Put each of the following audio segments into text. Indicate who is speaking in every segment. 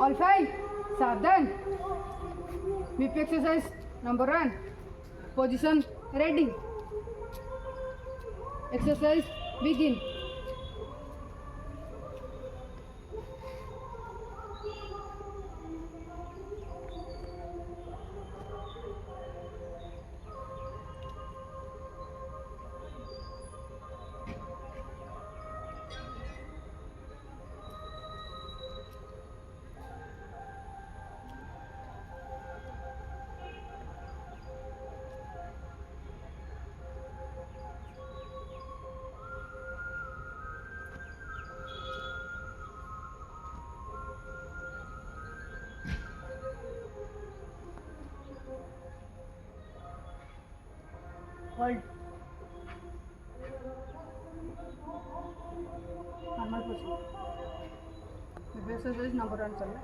Speaker 1: All five. Savan. BP exercise number 1. Position ready. Exercise begin. Hold. Normal position. BP exercise number 1 चल रहा है.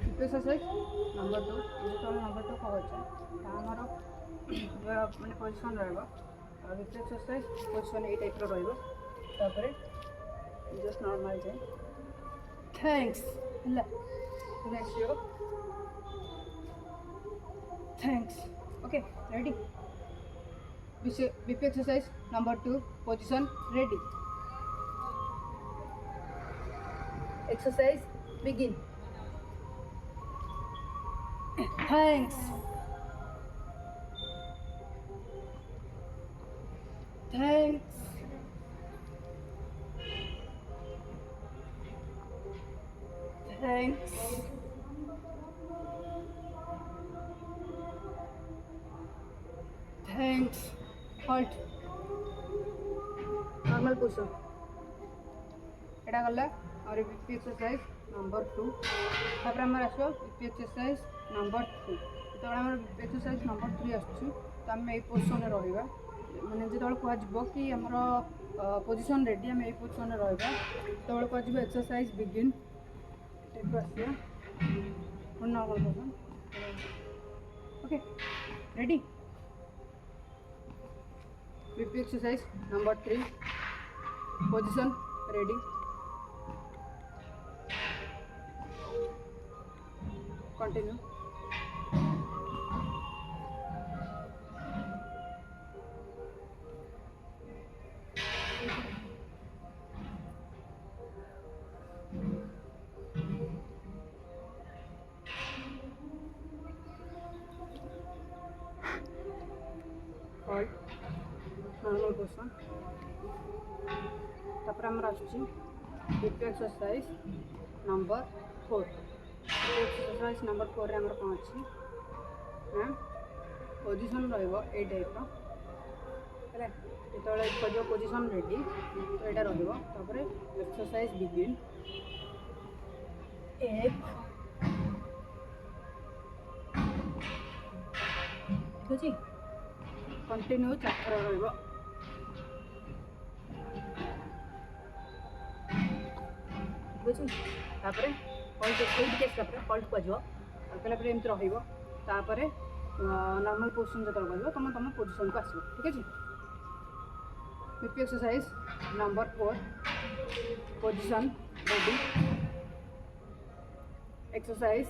Speaker 1: BP exercise number 2. ये तो number 2 का होता है. हमारा मैंने पोजीशन रहेगा. और BP exercise पोजीशन 8 टाइप रो रहेगा. तापरे just normal जाए. Thanks. ला. Next yo. Thanks. Okay. Ready. BP exercise number 2. Position ready. Exercise begin. Thanks. Thanks. Thanks. Thanks. Halt. Normal position. एटा गला और BP exercise number 2. तापर हमर आसो BP exercise number 3. तो हमर BP exercise number 3 आछी तो हम ए पोजीशन रे रहइबा माने जेतोल को आजबो कि हमर पोजीशन रेडी हम ए पोजीशन रे रहइबा तोल को आजबो एक्सरसाइज बिगिन टेक आसियो normal position. Okay ready. BP exercise number 3. Position ready. Continue. Hold. Normal position. तापर हमर आछी BP exercise number 4. Exercise number 4 रे हमर कोन अछि ना पोजीशन रहइबो ए टाइप रो हैला जेतोले खोजो पोजीशन रेडी तो एटा रहइबो तापर एक्सरसाइज बिगिन. 1 ठीक अछि कंटिन्यू चक्र रहइबो. बुझी तापर पॉइंट एट केस तापर पॉइंट को जो और पहले पहले एमती रहइबो तापर नॉर्मल पोजीशन जतल करबो तुम पोजीशन को आसीबो. ठीक अछि. BP exercise number 4. Position ready. Exercise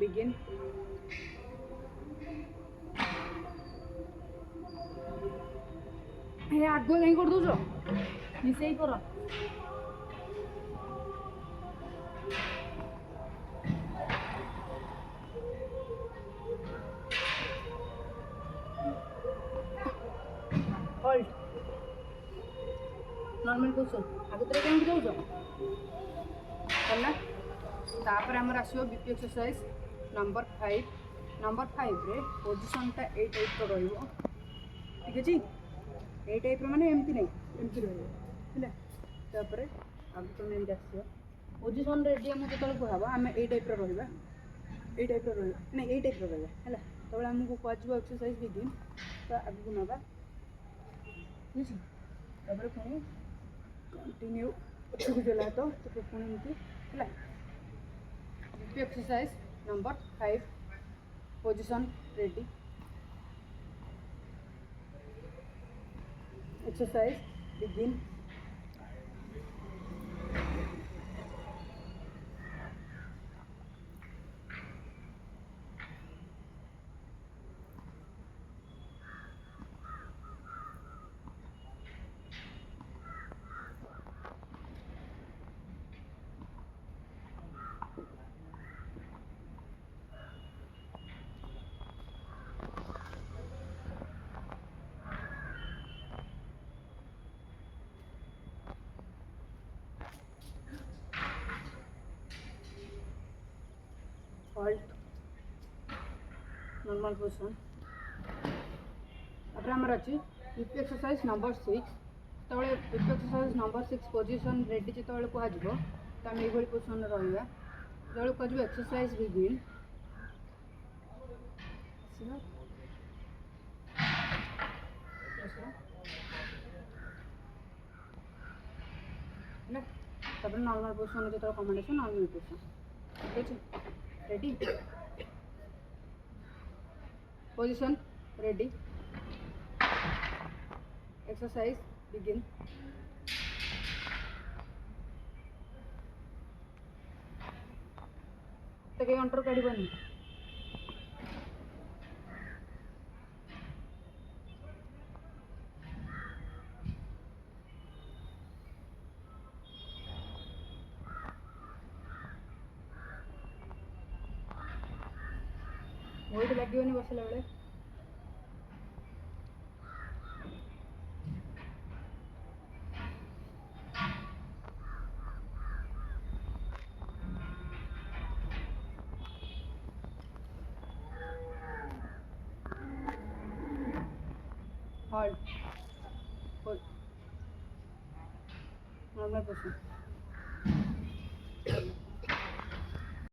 Speaker 1: begin. हे आगो नहीं कर दो जो निसे ही करो. Hold. Normal position. आगे तेरे केम जाऊ जो करना तापर हमर आसीबो BP exercise number 5. number 5 रे पोजीशन ता 8 टाइप रो रहइबो. ठीक अछि. 8 टाइप रो माने एमती नहीं एमती रहइबो हैला तापर आगे तो एमती आसीबो पोजीशन रेडी हम जेतल कहबा हम 8 टाइप रो रहइबा 8 टाइप रो रहइबा नहीं 8 टाइप रो रहइबा हैला तबले हमको कहजबो एक्सरसाइज बिगिन तो आगे को नबा. ठीक अछि. तापर पुनी कंटिन्यू अच्छे देला तो पुणी एमती हैला. BP exercise number 5. Position ready. Exercise begin. Halt normal position तापर आमर अच्छी बीपी एक्सरसाइज नंबर 6 जो BP exercise number 6 position ready जो कह तो आम ये पोजिशन रहा जो कह एक्सरसाइज बिगिन नॉर्मल पोजिशन जो कमांडेशन नॉर्मल पोजिशन ठीक है ready position ready exercise begin तो कहीं अंटर काढ़नी वेट लगे बसला बेले हॉल्ट नॉर्मल पोजिशन